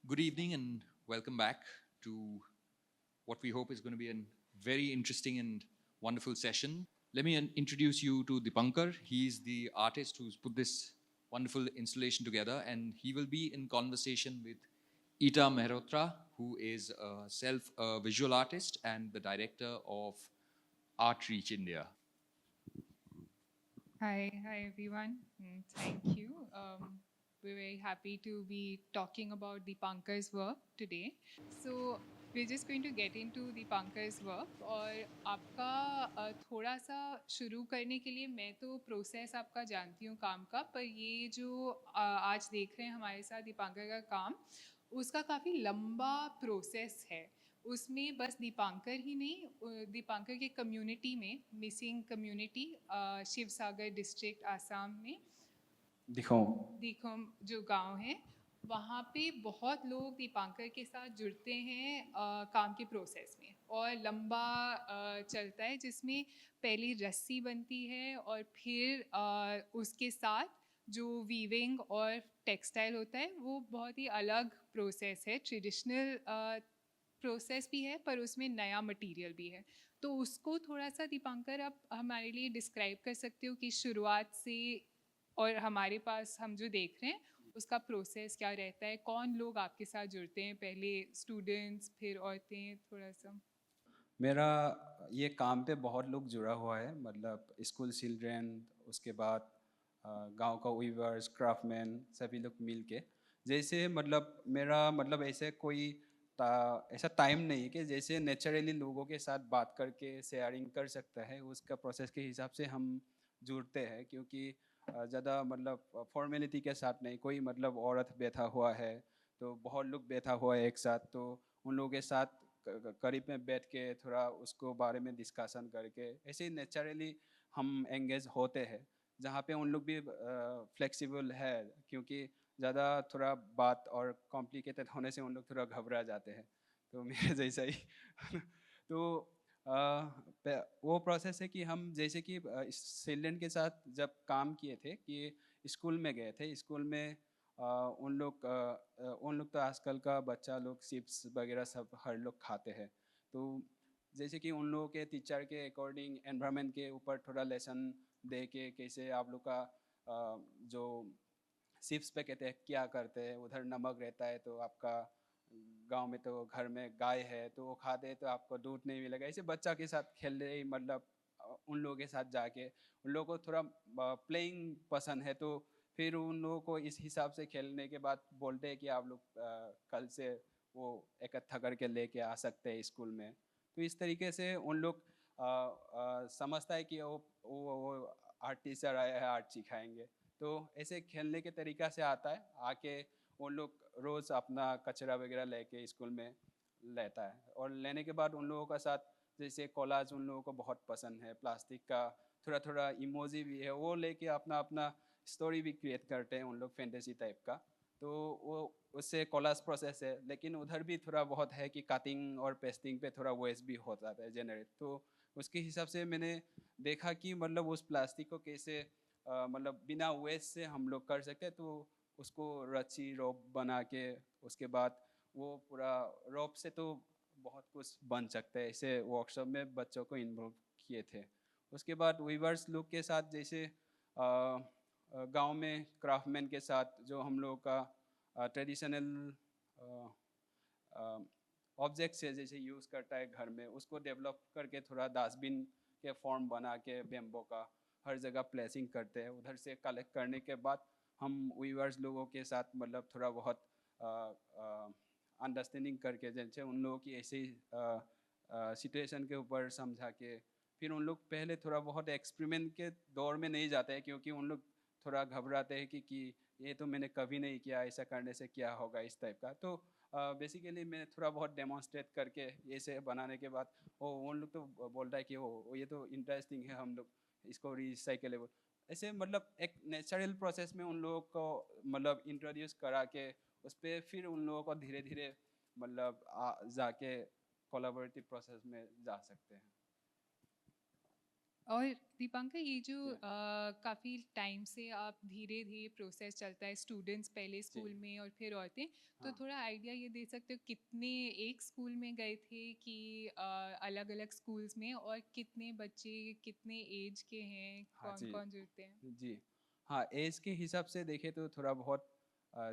Good evening and welcome back to what we hope is going to be a very interesting and wonderful session. Let me introduce you to Dipankar. He's the artist who's put this wonderful installation together, and he will be in conversation with Ita Mehrotra, who is a self visual artist and the director of Art Reach India. Hi everyone. Thank you. We're very happy to be talking about Dipankar's work today. So we're just going to get into Dipankar's work और आपका थोड़ा सा शुरू करने के लिए मैं तो प्रोसेस आपका जानती हूँ काम का, पर ये जो आज देख रहे हैं हमारे साथ दीपांकर का काम, उसका काफ़ी लंबा प्रोसेस है। उसमें बस दीपांकर ही नहीं, दीपांकर के कम्युनिटी में, मिसिंग कम्युनिटी शिव सागर डिस्ट्रिक्ट आसाम में दिखोम जो गांव है, वहाँ पे बहुत लोग दीपांकर के साथ जुड़ते हैं काम के प्रोसेस में, और लंबा चलता है जिसमें पहली रस्सी बनती है और फिर उसके साथ जो वीविंग और टेक्सटाइल होता है वो बहुत ही अलग प्रोसेस है। ट्रेडिशनल प्रोसेस भी है पर उसमें नया मटेरियल भी है। तो उसको थोड़ा सा दीपांकर आप हमारे लिए डिस्क्राइब कर सकते हो कि शुरुआत से और हमारे पास हम जो देख रहे हैं उसका प्रोसेस क्या रहता है, कौन लोग आपके साथ जुड़ते हैं, पहले स्टूडेंट्स फिर औरतें, थोड़ा सा। मेरा ये काम पे बहुत लोग जुड़ा हुआ है, मतलब स्कूल चिल्ड्रेन, उसके बाद गांव का वीवर्स, क्राफ्टमैन, सभी लोग मिल के। जैसे मतलब मेरा मतलब ऐसे कोई ऐसा टाइम नहीं है कि जैसे नेचुरली लोगों के साथ बात करके शेयरिंग कर सकता है, उसका प्रोसेस के हिसाब से हम जुड़ते हैं। क्योंकि ज़्यादा मतलब फॉर्मेलिटी के साथ नहीं, कोई मतलब औरत बैठा हुआ है तो बहुत लोग बैठा हुआ है एक साथ, तो उन लोगों के साथ करीब में बैठ के थोड़ा उसको बारे में डिस्कशन करके ऐसे ही नेचुरली हम एंगेज होते हैं। जहाँ पे उन लोग भी फ्लेक्सिबल है, क्योंकि ज़्यादा थोड़ा बात और कॉम्प्लिकेटेड होने से उन लोग थोड़ा घबरा जाते हैं, तो मेरे जैसा ही तो वो प्रोसेस है कि हम जैसे कि चिल्ड्रन के साथ जब काम किए थे कि स्कूल में गए थे, स्कूल में उन लोग तो आजकल का बच्चा लोग चिप्स वगैरह सब हर लोग खाते हैं। तो जैसे कि उन लोगों के टीचर के अकॉर्डिंग एनवायरनमेंट के ऊपर थोड़ा लेसन दे के, कैसे आप लोग का जो चिप्स पे कहते हैं क्या करते हैं, उधर नमक रहता है तो आपका गांव में तो घर में गाय है तो वो खाते हैं तो आपको दूध नहीं मिलेगा। ऐसे बच्चा के साथ खेल रहे, मतलब उन लोगों के साथ जाके उन लोगों को थोड़ा प्लेइंग पसंद है, तो फिर उन लोगों को इस हिसाब से खेलने के बाद बोलते हैं कि आप लोग कल से वो इकट्ठा करके लेके आ सकते हैं स्कूल में। तो इस तरीके से उन लोग समझता है कि वो आर्ट टीचर आया है, आर्ट सिखाएंगे। तो ऐसे खेलने के तरीका से आता है, आके उन लोग रोज़ अपना कचरा वगैरह लेके स्कूल में लेता है, और लेने के बाद उन लोगों का साथ जैसे कोलाज उन लोगों को बहुत पसंद है, प्लास्टिक का थोड़ा थोड़ा इमोजी भी है, वो लेके अपना अपना स्टोरी भी क्रिएट करते हैं उन लोग, फैंटेसी टाइप का। तो वो उससे कोलाज प्रोसेस है, लेकिन उधर भी थोड़ा बहुत है कि कटिंग और पेस्टिंग पे थोड़ा वेस्ट भी हो जाता है जनरेट। तो उसके हिसाब से मैंने देखा कि मतलब उस प्लास्टिक को कैसे मतलब बिना वेस्ट से हम लोग कर सकते हैं। तो उसको रस्सी रोप बना के उसके बाद वो पूरा रोप से तो बहुत कुछ बन सकता है, ऐसे वर्कशॉप में बच्चों को इन्वॉल्व किए थे। उसके बाद वीवर्स लोग के साथ जैसे गांव में क्राफ्टमैन के साथ जो हम लोग का ट्रेडिशनल ऑब्जेक्ट्स है जैसे यूज़ करता है घर में, उसको डेवलप करके थोड़ा डस्टबिन के फॉर्म बना के बेम्बो का हर जगह प्लेसिंग करते हैं। उधर से कलेक्ट करने के बाद हम वीवर्स लोगों के साथ मतलब थोड़ा बहुत अंडरस्टैंडिंग करके, जैसे उन लोगों की ऐसे सिचुएशन के ऊपर समझा के फिर उन लोग पहले थोड़ा बहुत एक्सपेरिमेंट के दौर में नहीं जाते हैं, क्योंकि उन लोग थोड़ा घबराते हैं कि ये तो मैंने कभी नहीं किया, ऐसा करने से क्या होगा, इस टाइप का। तो बेसिकली मैं थोड़ा बहुत डेमोन्स्ट्रेट करके ऐसे बनाने के बाद वो उन लोग तो बोलता है कि वो ये तो इंटरेस्टिंग है, हम लोग इसको रिसाइकलेबल ऐसे मतलब एक नेचुरल प्रोसेस में उन लोगों को मतलब इंट्रोड्यूस करा के उस पर फिर उन लोगों को धीरे धीरे मतलब जाके कोलाबोरेटिव प्रोसेस में जा सकते हैं। और दीपांकर ये जो जी काफ़ी टाइम से आप धीरे धीरे प्रोसेस चलता है, स्टूडेंट्स पहले स्कूल में और फिर औरतें, तो हाँ थोड़ा आइडिया ये दे सकते हो कितने एक स्कूल में गए थे कि अलग अलग स्कूल्स में, और कितने बच्चे कितने एज के हैं, हाँ कौन जी कौन जुड़ते हैं? जी हाँ, एज के हिसाब से देखें तो थोड़ा बहुत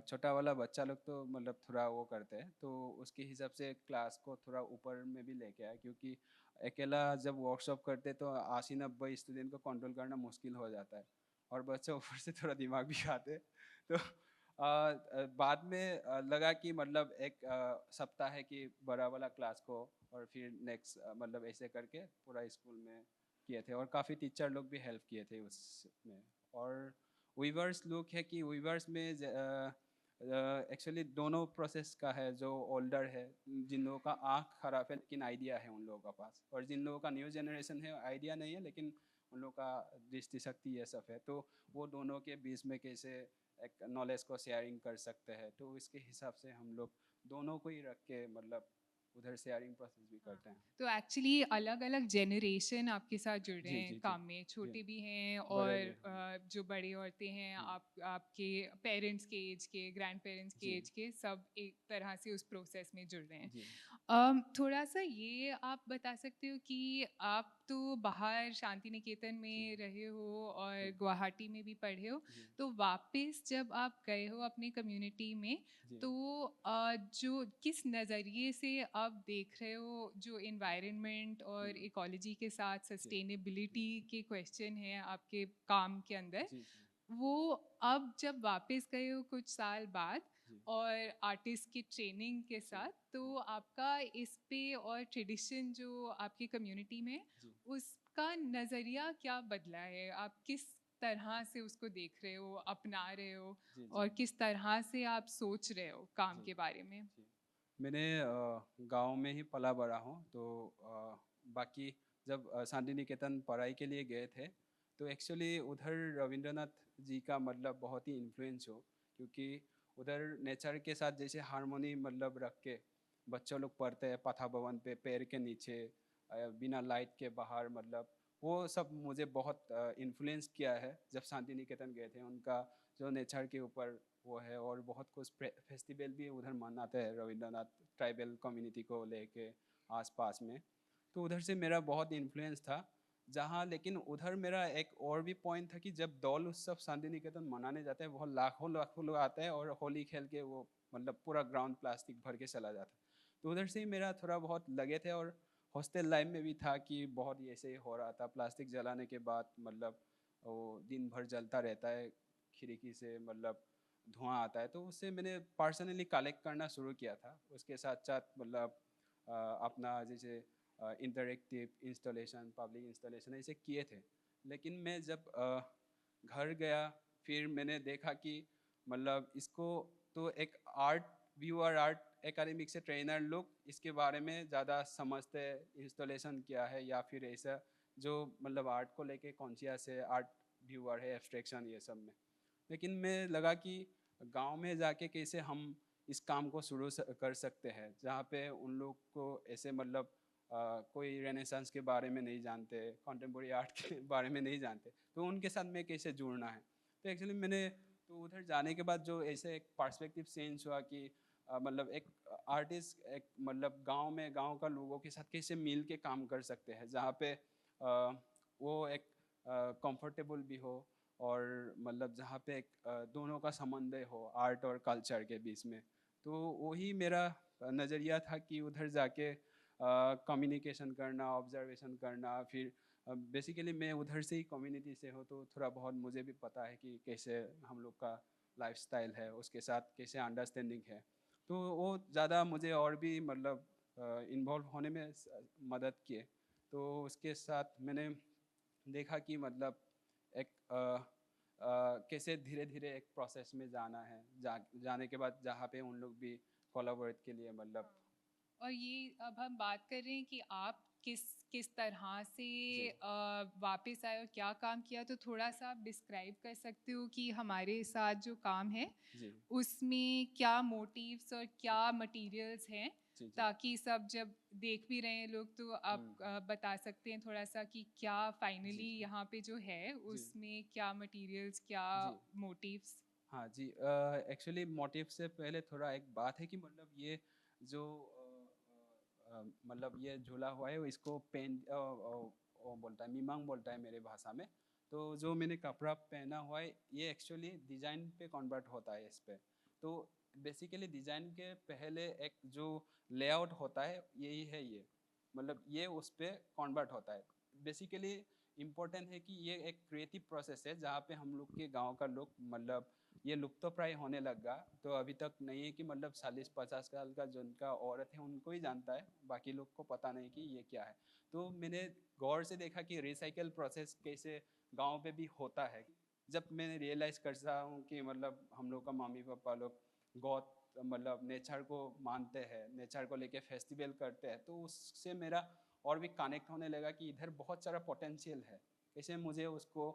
छोटा वाला बच्चा लोग तो मतलब थोड़ा वो करते हैं, तो उसके हिसाब से क्लास को थोड़ा ऊपर में भी लेके आया, क्योंकि अकेला जब वर्कशॉप करते तो 80-90 स्टूडेंट को कंट्रोल करना मुश्किल हो जाता है, और बच्चे ऊपर से थोड़ा दिमाग भी खाते हैं। तो बाद में लगा कि मतलब एक सप्ताह है कि बड़ा वाला क्लास को, और फिर नेक्स्ट मतलब ऐसे करके पूरा स्कूल में किए थे, और काफ़ी टीचर लोग भी हेल्प किए थे उसमें। और वीवर्स लोग है कि वीवर्स में एक्चुअली दोनों प्रोसेस का है, जो ओल्डर है जिन लोगों का आँख खराब है लेकिन आइडिया है उन लोगों का पास, और जिन लोगों का न्यू जनरेशन है आइडिया नहीं है लेकिन उन लोगों का दृष्टि शक्ति ये सब है, तो वो दोनों के बीच में कैसे एक नॉलेज को शेयरिंग कर सकते हैं, तो इसके हिसाब से हम लोग दोनों को ही रख के मतलब उधर शेयरिंग प्रोसेस भी करते हैं। तो एक्चुअली अलग अलग जेनरेशन आपके साथ जुड़ रहे जी हैं जी जी काम में, जी, छोटे भी हैं बड़े और भी हाँ जो बड़ी औरतें हैं, जी आपके पेरेंट्स के एज के, ग्रैंड पेरेंट्स के जी एज के, सब एक तरह से उस प्रोसेस में जुड़ रहे हैं। जी थोड़ा सा ये आप बता सकते हो कि आप तो बाहर शांति निकेतन जी में रहे हो और जी गुवाहाटी में भी पढ़े हो, जी तो वापस जब आप गए हो अपने कम्युनिटी में, जी तो जो किस नज़रिए से आप देख रहे हो जो इन्वायरमेंट और इकोलॉजी के साथ जी सस्टेनेबिलिटी के क्वेश्चन हैं आपके काम के अंदर, जी जी वो अब जब वापस गए हो कुछ साल बाद जी और आर्टिस्ट की ट्रेनिंग के जी साथ, तो आपका इस पे और ट्रेडिशन जो आपकी कम्युनिटी में है, जी उसका नज़रिया क्या बदला है? आप किस तरह से उसको देख रहे हो, अपना रहे हो, जी और जी किस तरह से आप सोच रहे हो काम जी के बारे में? जी मैंने गांव में ही पला बड़ा हूँ, तो बाकी जब शांति निकेतन पढ़ाई के लिए गए थे, तो एक्चुअली उधर रविंद्रनाथ जी का मतलब बहुत ही इन्फ्लुएंस हो, क्योंकि उधर नेचर के साथ जैसे हारमोनी मतलब रख के बच्चों लोग पढ़ते हैं पाथा भवन पे पेड़ के नीचे, बिना लाइट के बाहर, मतलब वो सब मुझे बहुत इन्फ्लुएंस किया है जब शांति निकेतन गए थे। उनका जो नेचर के ऊपर वो है, और बहुत कुछ फेस्टिवल भी उधर मनाते हैं रविंद्रनाथ ट्राइबल कम्युनिटी को लेके आसपास में, तो उधर से मेरा बहुत इन्फ्लुएंस था। जहाँ लेकिन उधर मेरा एक और भी पॉइंट था कि जब दौल उत्सव शांति निकेतन मनाने जाते हैं, बहुत लाखों लाखों लोग आते हैं और होली खेल के वो मतलब पूरा ग्राउंड प्लास्टिक भर के चला जाता है, तो उधर से ही मेरा थोड़ा बहुत लगे थे। और हॉस्टल लाइफ में भी था कि बहुत ऐसे ही हो रहा था, प्लास्टिक जलाने के बाद मतलब वो दिन भर जलता रहता है खिड़की से, मतलब धुआं आता है, तो उससे मैंने पर्सनली कलेक्ट करना शुरू किया था। उसके साथ साथ मतलब अपना जैसे इंटरेक्टिव इंस्टॉलेशन, पब्लिक इंस्टॉलेशन ऐसे किए थे। लेकिन मैं जब घर गया, फिर मैंने देखा कि मतलब इसको तो एक आर्ट व्यूअर, आर्ट एकेडमिक से ट्रेनर लोग इसके बारे में ज़्यादा समझते हैं, इंस्टॉलेशन क्या है या फिर ऐसा जो मतलब आर्ट को लेके कॉन्शियस है, आर्ट व्यूअर है, एब्स्ट्रैक्शन ये सब में। लेकिन मैं लगा कि गांव में जाके कैसे हम इस काम को शुरू कर सकते हैं, जहाँ पे उन लोग को ऐसे मतलब कोई रेनेसांस के बारे में नहीं जानते, कंटेम्पोरेरी आर्ट के बारे में नहीं जानते, तो उनके साथ में कैसे जुड़ना है। तो एक्चुअली मैंने तो उधर जाने के बाद जो ऐसे एक पर्सपेक्टिव चेंज हुआ कि मतलब एक आर्टिस्ट एक मतलब गांव में गांव का लोगों के साथ कैसे मिल के काम कर सकते हैं, जहाँ पे वो एक कंफर्टेबल भी हो, और मतलब जहाँ पे एक दोनों का समन्वय हो आर्ट और कल्चर के बीच में। तो वही मेरा नज़रिया था कि उधर जाके कम्युनिकेशन करना, ऑब्जर्वेशन करना, फिर बेसिकली मैं उधर से ही कम्युनिटी से हो, तो थोड़ा बहुत मुझे भी पता है कि कैसे हम लोग का लाइफस्टाइल है, उसके साथ कैसे अंडरस्टैंडिंग है। तो वो ज़्यादा मुझे और भी मतलब इन्वॉल्व होने में मदद किए। तो उसके साथ मैंने देखा कि मतलब एक कैसे धीरे धीरे एक प्रोसेस में जाना है, जाने के बाद जहाँ पे उन लोग भी कोलैबोरेट के लिए मतलब। और ये अब हम बात कर रहे हैं कि आप किस किस तरह से जी वापस आए और क्या काम किया, तो थोड़ा सा आप डिस्क्राइब कर सकते हो कि हमारे साथ जो काम है जी उसमें क्या मोटिव्स और क्या मटेरियल्स हैं जी, जी। ताकि सब जब देख भी रहे हैं लोग तो आप बता सकते हैं थोड़ा सा कि क्या फाइनली जी। यहाँ पे जो है जी। उसमें क्या मटेरियल्स, क्या जी। मोटिव्स। हाँ जी, एक्चुअली मोटिव से पहले थोड़ा एक बात है कि मतलब ये जो मतलब ये झूला हुआ है वो इसको बोलता है, मीमांग बोलता है मेरे भाषा में। तो जो मैंने कपड़ा पहना हुआ है ये एक्चुअली डिज़ाइन पे कन्वर्ट होता है इस पे। तो बेसिकली डिज़ाइन के पहले एक जो लेआउट होता है यही है ये, मतलब ये उस पे कन्वर्ट होता है। बेसिकली इम्पोर्टेंट है कि ये एक क्रिएटिव प्रोसेस है जहाँ पे हम लोग के गांव का लोग मतलब ये लुप्तप्राय होने लगा। तो अभी तक नहीं है कि मतलब 40-50 साल का जिनका औरत है उनको ही जानता है, बाकी लोग को पता नहीं कि ये क्या है। तो मैंने गौर से देखा कि रिसाइकल प्रोसेस कैसे गांव पे भी होता है। जब मैंने रियलाइज़ करता हूँ कि मतलब हम लोग का मम्मी पापा लोग गौत मतलब नेचर को मानते हैं, नेचर को लेके फेस्टिवल करते हैं, तो उससे मेरा और भी कनेक्ट होने लगा कि इधर बहुत सारा पोटेंशियल है, कैसे मुझे उसको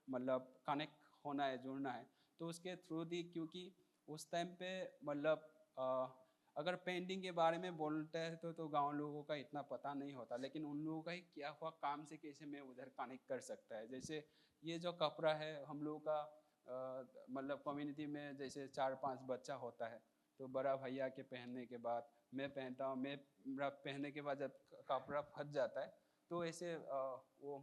मतलब कनेक्ट होना है, जुड़ना है। तो उसके थ्रू दी, क्योंकि उस टाइम पे मतलब अगर पेंटिंग के बारे में बोलते हैं तो गांव लोगों का इतना पता नहीं होता, लेकिन उन लोगों का ही किया हुआ काम से कैसे मैं उधर कनेक्ट कर सकता है। जैसे ये जो कपड़ा है हम लोगों का मतलब कम्युनिटी में जैसे 4-5 बच्चा होता है, तो बड़ा भैया के पहनने के बाद मैं पहनता हूँ, मेरा पहनने के बाद जब कपड़ा फट जाता है तो ऐसे वो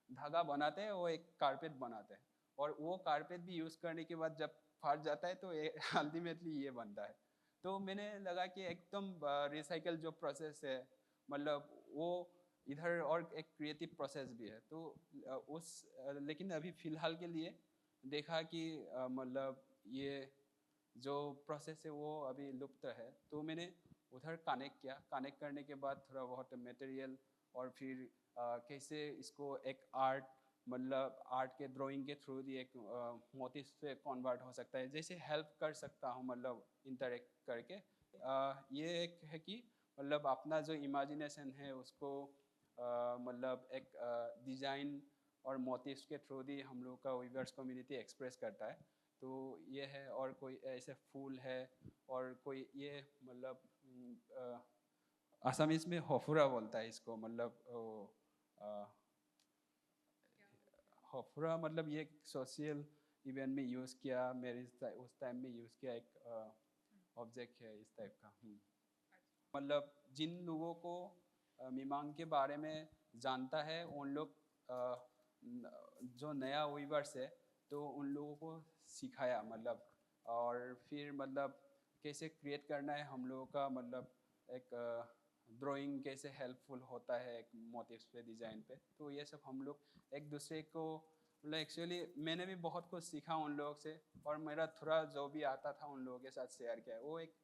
धागा बनाते हैं, वो एक कारपेट बनाते हैं, और वो कारपेट भी यूज़ करने के बाद जब फट जाता है तो अल्टीमेटली ये बनता है। तो मैंने लगा कि एकदम रिसाइकल जो प्रोसेस है मतलब वो इधर और एक क्रिएटिव प्रोसेस भी है। तो लेकिन अभी फ़िलहाल के लिए देखा कि मतलब ये जो प्रोसेस है वो अभी लुप्त है। तो मैंने उधर कनेक्ट किया, कनेक्ट करने के बाद थोड़ा बहुत मटेरियल और फिर कैसे इसको एक आर्ट मतलब आर्ट के ड्राइंग के थ्रू भी एक मोटिव पे कन्वर्ट हो सकता है, जैसे हेल्प कर सकता हूँ मतलब इंटरेक्ट करके। ये एक है कि मतलब अपना जो इमेजिनेशन है उसको मतलब एक डिज़ाइन और मोटिव्स के थ्रू भी हम लोग का वीवर्स कम्युनिटी एक्सप्रेस करता है। तो ये है, और कोई ऐसे फूल है, और कोई ये मतलब असमीज में हफुरा बोलता है इसको, मतलब हफुरा मतलब ये सोशल इवेंट में यूज़ किया, मेरे उस टाइम में यूज़ किया एक ऑब्जेक्ट है इस टाइप का। मतलब जिन लोगों को मीमांग के बारे में जानता है उन लोग जो नया वीवर्स है तो उन लोगों को सिखाया मतलब, और फिर मतलब कैसे क्रिएट करना है हम लोगों का मतलब एक ड्राइंग कैसे हेल्पफुल होता है एक मोटिव्स पे, डिज़ाइन पे। तो ये सब हम लोग एक दूसरे को मतलब एक्चुअली मैंने भी बहुत कुछ सीखा उन लोगों से, और मेरा थोड़ा जो भी आता था उन लोगों के साथ शेयर किया। वो एक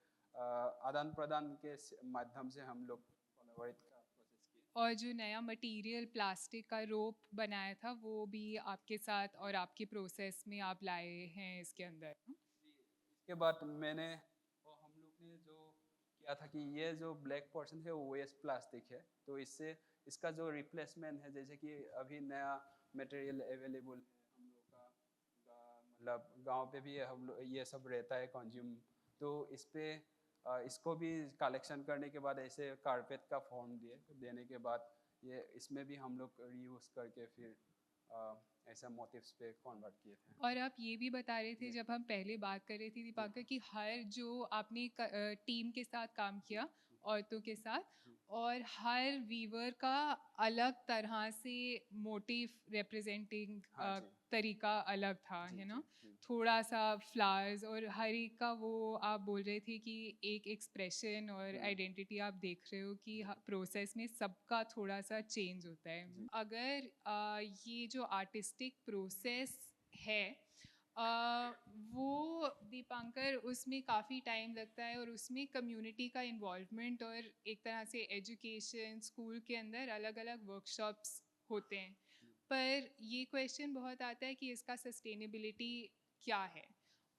आदान प्रदान के माध्यम से हम लोग कोलैबोरेट का प्रोसेस किए। और जो नया मटेरियल प्लास्टिक का रोप बनाया था वो भी आपके साथ और आपके प्रोसेस में आप लाए हैं इसके अंदर। इसके बाद मैंने वो हम लोग ने जो किया था कि ये जो ब्लैक पोर्शन है वो वेस्ट प्लास्टिक है, तो इससे इसका जो रिप्लेसमेंट है, जैसे कि अभी नया मटेरियल अवेलेबल है हम लोग का मतलब गांव पे भी हम लोग ये सब रहता है कंज्यूम। तो इस पे इसको भी कलेक्शन करने के बाद ऐसे कारपेट का फॉर्म देने के बाद ये इसमें भी हम लोग रीयूज़ करके फिर ऐसा मोटिव्स पे कन्वर्ट किए थे। और आप ये भी बता रहे थे जी। जब हम पहले बात कर रहे थे दीपांकर कि हर जो आपने टीम के साथ काम किया औरतों के साथ, और हर वीवर का अलग तरह से मोटिव रिप्रेजेंटिंग हाँ जी। तरीका अलग था, जी है जी ना। जी। थोड़ा सा फ्लावर्स और हर एक का वो आप बोल रहे थे कि एक एक्सप्रेशन और आइडेंटिटी आप देख रहे हो कि प्रोसेस में सबका थोड़ा सा चेंज होता है। जी। अगर ये जो आर्टिस्टिक प्रोसेस है वो दीपांकर उसमें काफ़ी टाइम लगता है और उसमें कम्युनिटी का इन्वॉल्वमेंट और एक तरह से एजुकेशन स्कूल के अंदर अलग अलग वर्कशॉप्स होते हैं, पर ये क्वेश्चन बहुत आता है कि इसका सस्टेनेबिलिटी क्या है।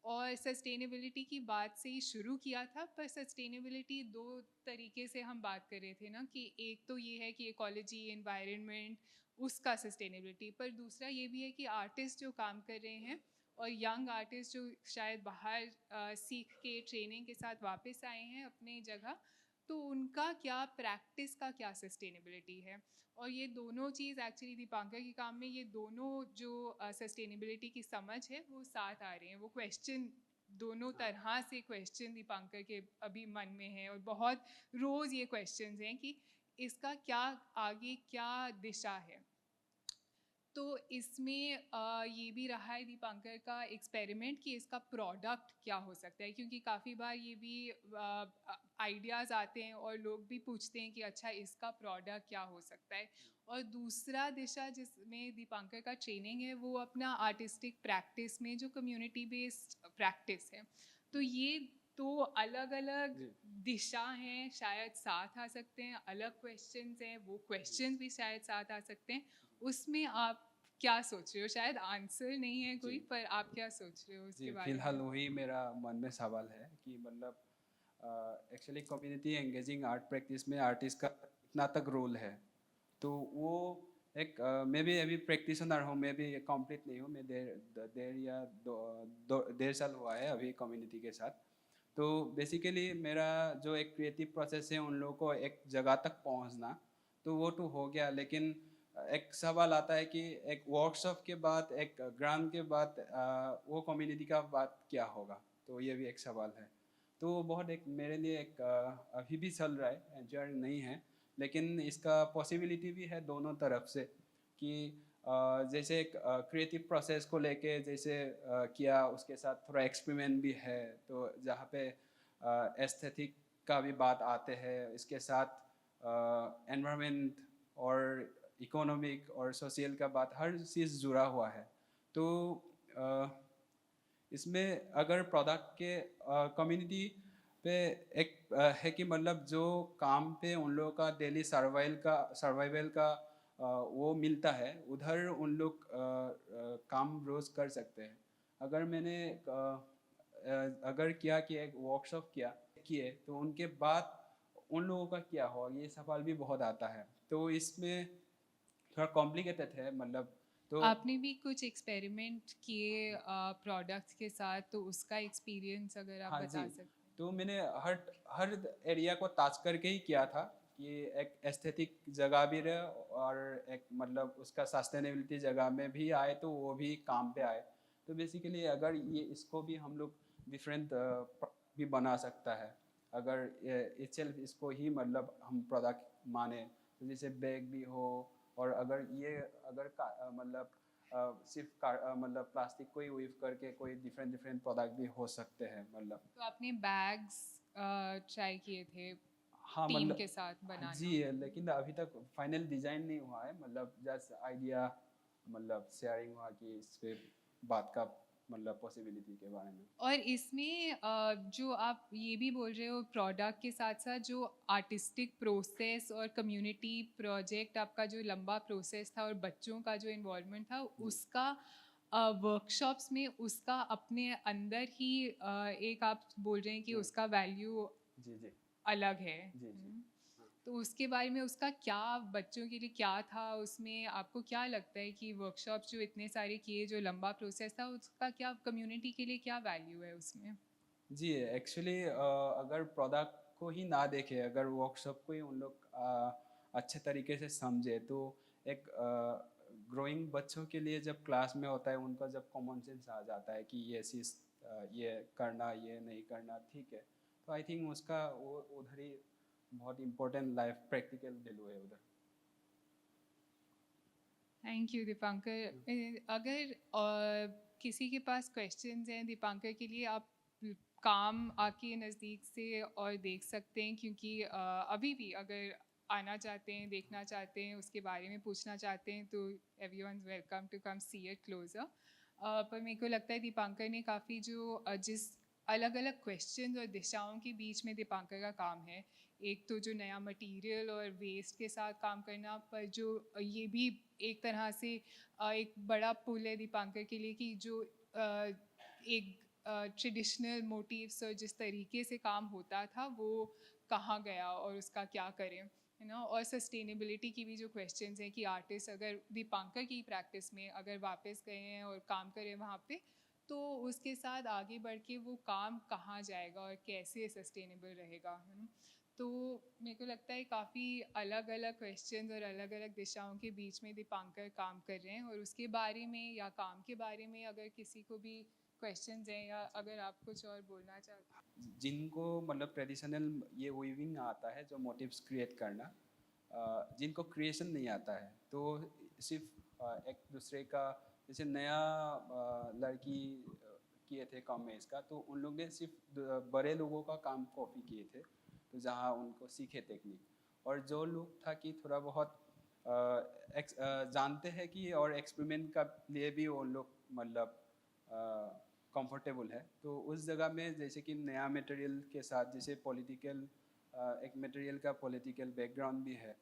और सस्टेनेबिलिटी की बात से ही शुरू किया था, पर सस्टेनेबिलिटी दो तरीके से हम बात कर रहे थे ना, कि एक तो ये है कि इकोलॉजी एनवायरनमेंट उसका सस्टेनेबिलिटी, पर दूसरा ये भी है कि आर्टिस्ट जो काम कर रहे हैं और यंग आर्टिस्ट जो शायद बाहर सीख के ट्रेनिंग के साथ वापस आए हैं अपने जगह, तो उनका क्या प्रैक्टिस का क्या सस्टेनेबिलिटी है। और ये दोनों चीज़ एक्चुअली दीपांकर के काम में ये दोनों जो सस्टेनेबिलिटी की समझ है वो साथ आ रहे हैं। वो क्वेश्चन दोनों तरह से क्वेश्चन दीपांकर के अभी मन में है और बहुत रोज़ ये क्वेश्चंस हैं कि इसका क्या आगे क्या दिशा है। तो इसमें ये भी रहा है दीपांकर का एक्सपेरिमेंट कि इसका प्रोडक्ट क्या हो सकता है, क्योंकि काफ़ी बार ये भी आइडियाज़ आते हैं और लोग भी पूछते हैं कि अच्छा इसका प्रोडक्ट क्या हो सकता है। और दूसरा दिशा जिसमें दीपांकर का ट्रेनिंग है वो अपना आर्टिस्टिक प्रैक्टिस में जो कम्युनिटी बेस्ड प्रैक्टिस है। तो ये दो अलग अलग जी दिशा हैं, शायद साथ आ सकते हैं। अलग क्वेश्चंस हैं, वो क्वेश्चंस भी शायद साथ आ सकते हैं। उसमें आप क्या सोच रहे हो? शायद आंसर नहीं है कोई, जी पर आप क्या सोच रहे हो उसके जी बारे फिलहाल में? वही मेरा मन में सवाल है कि मतलब actually community engaging art practice में आर्टिस्ट का इतना तक रोल है, तो वो एक मैं भी अभी प्रैक्टिशनर हूँ, मैं भी कंप्लीट नहीं हूँ, मैं देर या डेढ़ साल हुआ है अभी कम्युनिटी के साथ। तो बेसिकली मेरा जो एक क्रिएटिव प्रोसेस है उन लोगों को एक जगह तक पहुँचना, तो वो तो हो गया, लेकिन एक सवाल आता है कि एक वर्कशॉप के बाद एक ग्रांड के बाद वो कम्युनिटी का बात क्या होगा, तो ये भी एक सवाल है। तो वो बहुत एक मेरे लिए एक अभी भी चल रहा है, जर्नी नहीं है, लेकिन इसका पॉसिबिलिटी भी है दोनों तरफ से कि जैसे एक क्रिएटिव प्रोसेस को लेके जैसे किया, उसके साथ थोड़ा एक्सपेरिमेंट भी है, तो जहाँ पे एस्थेटिक का भी बात आते हैं, इसके साथ एनवायरनमेंट और इकोनॉमिक और सोशल का बात, हर चीज़ जुड़ा हुआ है। तो अ, इसमें अगर प्रोडक्ट के कम्युनिटी पे एक है कि मतलब जो काम पे उन लोगों का डेली सर्वाइवल का वो मिलता है, उधर उन लोग काम रोज़ कर सकते हैं। अगर मैंने अगर किया कि एक वर्कशॉप किए तो उनके बाद उन लोगों का क्या हो, ये सवाल भी बहुत आता है। तो इसमें थोड़ा कॉम्प्लिकेटेड है मतलब। तो आपने भी कुछ एक्सपेरिमेंट किए प्रोडक्ट्स के साथ, तो उसका एक्सपीरियंस अगर आप हाँ जी, बता सकते हैं। तो मैंने हर हर एरिया को टच करके ही किया था कि एक एस्थेटिक जगह भी रहे और एक मतलब उसका सस्टेनेबिलिटी जगह में भी आए, तो वो भी काम पे आए। तो बेसिकली अगर ये इसको भी हम लोग डिफरेंट भी बना सकता है, अगर इटसेल्फ इसको ही मतलब हम प्रोडक्ट माने, तो जैसे बैग भी हो, और अगर ये अगर मतलब सिर्फ मतलब प्लास्टिक को ही यूज करके कोई डिफरेंट डिफरेंट प्रोडक्ट भी हो सकते हैं मतलब। तो आपने बैग्स ट्राई किए थे हाँ टीम के मतलब, साथ जी बनाना? लेकिन अभी तक फाइनल डिज़ाइन नहीं हुआ है, मतलब जस्ट आइडिया मतलब शेयरिंग हुआ कि इस पे बात का मतलब पॉसिबिलिटी के बारे में। और इसमें जो आप ये भी बोल रहे हो प्रोडक्ट के साथ साथ जो आर्टिस्टिक प्रोसेस और कम्युनिटी प्रोजेक्ट आपका जो लंबा प्रोसेस था और बच्चों का जो इन्वॉल्वमेंट था जी उसका वर्कशॉप्स में उसका अपने अंदर ही एक आप बोल रहे हैं कि जी उसका वैल्यू जी जी अलग है। जी जी हाँ। तो उसके बारे में उसका क्या बच्चों के लिए क्या था उसमें, आपको क्या लगता है कि वर्कशॉप्स जो इतने सारे किए जो लंबा प्रोसेस था उसका क्या कम्युनिटी के लिए क्या वैल्यू है उसमें? जी एक्चुअली अगर प्रोडक्ट को ही ना देखे, अगर वर्कशॉप को ही उन लोग अच्छे तरीके से समझे, तो एक ग्रोइंग बच्चों के लिए जब क्लास में होता है उनका जब कॉमन सेंस आ जाता है कि ये चीज़ ये करना ये नहीं करना ठीक है, तो आई थिंक उसका वो उधर ही बहुत इम्पोर्टेंट लाइफ प्रैक्टिकल वैल्यू है उधर। Thank you Dipankar. अगर किसी के पास क्वेश्चंस हैं दीपांकर के लिए, आप काम आके नज़दीक से और देख सकते हैं, क्योंकि अभी भी अगर आना चाहते हैं, देखना चाहते हैं, उसके बारे में पूछना चाहते हैं, तो everyone welcome to come see it closer. पर मेरे को लगता है दीपांकर ने काफ़ी जो जिस अलग अलग क्वेश्चंस और दिशाओं के बीच में दीपांकर का काम है, एक तो जो नया मटेरियल और वेस्ट के साथ काम करना, पर जो ये भी एक तरह से एक बड़ा पुल है दीपांकर के लिए कि जो एक ट्रेडिशनल मोटिव्स और जिस तरीके से काम होता था वो कहाँ गया और उसका क्या करें, है ना। और सस्टेनेबिलिटी की भी जो क्वेश्चंस हैं कि आर्टिस्ट अगर दीपांकर की प्रैक्टिस में अगर वापस गए हैं और काम करें वहाँ पे, तो उसके साथ आगे बढ़ के वो काम कहाँ जाएगा और कैसे सस्टेनेबल रहेगा, है ना। तो मेरे को लगता है काफ़ी अलग अलग क्वेश्चंस और अलग अलग दिशाओं के बीच में दीपांकर काम कर रहे हैं, और उसके बारे में या काम के बारे में अगर किसी को भी क्वेश्चंस हैं या अगर आप कुछ और बोलना चाहते हैं। जिनको मतलब ट्रेडिशनल ये वीविंग आता है, जो मोटिव्स क्रिएट करना, जिनको क्रिएशन नहीं आता है, तो सिर्फ एक दूसरे का, जैसे नया लड़की किए थे कॉमेज का, तो उन लोग ने सिर्फ बड़े लोगों का काम कॉपी किए थे, तो जहाँ उनको सीखे टेक्निक, और जो लोग था कि थोड़ा बहुत जानते हैं कि और एक्सपेरिमेंट का लिए भी वो लोग मतलब कंफर्टेबल है, तो उस जगह में जैसे कि नया मटेरियल के साथ, जैसे पॉलिटिकल एक मटेरियल का पॉलिटिकल बैकग्राउंड भी है,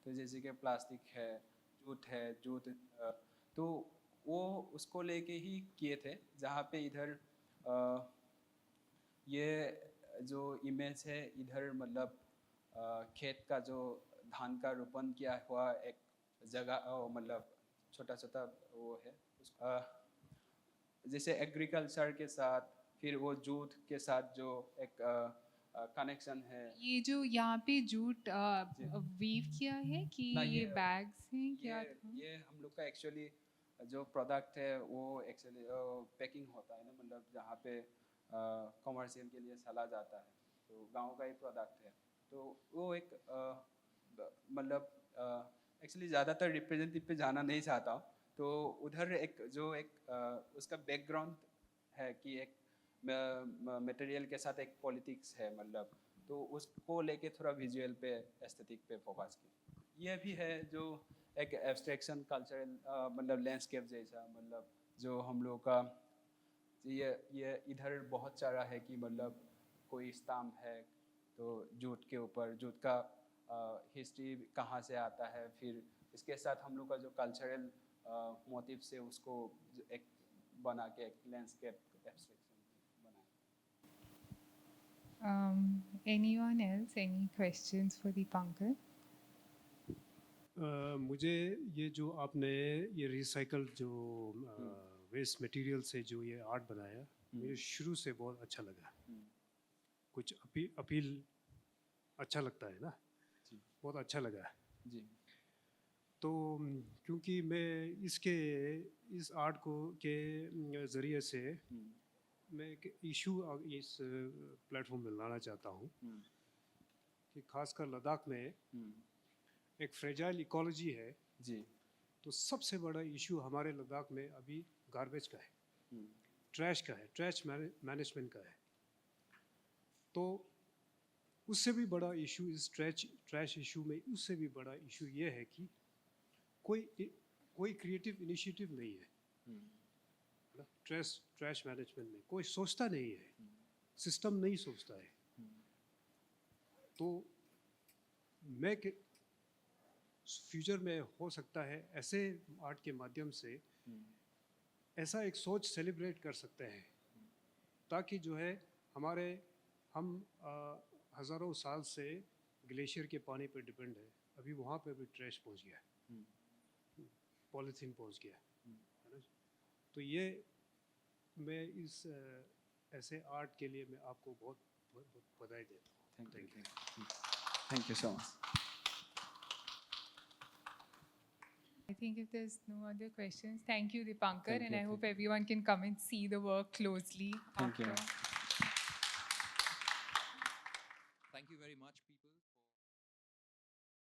तो जैसे कि प्लास्टिक है, जूट, तो वो उसको लेके ही किए थे, जहाँ पे इधर ये जो इमेज है इधर मतलब खेत का जो धान का रोपण किया हुआ एक जगह, मतलब छोटा छोटा वो है जैसे एग्रीकल्चर के साथ, फिर वो जूट के साथ जो एक कनेक्शन है। ये जो यहाँ पे जूट वीव किया है कि ना, ये बैग्स हैं क्या ये था? ये हम लोग का एक्चुअली जो प्रोडक्ट है वो एक्चुअली पैकिंग होता है ना, मतलब जहाँ पे कमर्शियल के लिए चला जाता है, तो गांव का ही प्रोडक्ट है, तो वो एक मतलब एक्चुअली ज़्यादातर रिप्रेजेंटेटिव पे जाना नहीं चाहता हूँ, तो उधर एक जो एक उसका बैकग्राउंड है कि एक मटेरियल के साथ एक पॉलिटिक्स है, मतलब तो उसको लेके थोड़ा विजुअल पे, एस्थेटिक पे फोकस किया। ये भी है जो एक एब्स्ट्रैक्शन कल्चरल मतलब लैंडस्केप जैसा, मतलब जो हम लोग का ये इधर बहुत सारा है कि मतलब कोई स्तंभ है, तो जूट के ऊपर जूट का हिस्ट्री कहाँ से आता है, फिर इसके साथ हम लोग का जो कल्चरल मोटिव से उसको एक बना के एक लैंडस्केप एब्स्ट्रैक्शन बना। Anyone else? Any questions for Deepankar? मुझे ये जो आपने ये रिसाइकल जो वेस्ट मटेरियल से जो ये आर्ट बनाया, मुझे शुरू से बहुत अच्छा लगा। कुछ अपील अच्छा लगता है ना, जी बहुत अच्छा लगा। जी तो क्योंकि मैं इस आर्ट को के ज़रिए से मैं एक इशू इस प्लेटफॉर्म में लाना चाहता हूँ कि खासकर लद्दाख में एक फ्रेजाइल इकोलॉजी है, जी तो सबसे बड़ा इशू हमारे लद्दाख में अभी गार्बेज का है, ट्रैश का है, ट्रैश मैनेजमेंट का है। तो उससे भी बड़ा इशू इस ट्रैश इशू में, उससे भी बड़ा इशू ये है कि कोई क्रिएटिव इनिशिएटिव नहीं है ट्रैश मैनेजमेंट में, कोई सोचता नहीं है, सिस्टम नहीं सोचता है। तो मैं फ्यूचर में हो सकता है ऐसे आर्ट के माध्यम से ऐसा एक सोच सेलिब्रेट कर सकते हैं, ताकि जो है हम हज़ारों साल से ग्लेशियर के पानी पर डिपेंड है, अभी वहाँ पे भी ट्रैश पहुँच गया, पॉलीथीन पहुँच गया है ना। तो ये मैं इस ऐसे आर्ट के लिए मैं आपको बहुत बहुत बधाई देता हूँ। Thank you so much. I think if there's no other questions, thank you, Deepankar, Thank and you, I hope thank everyone can come and see the work closely Thank you. after. Thank you very much, people.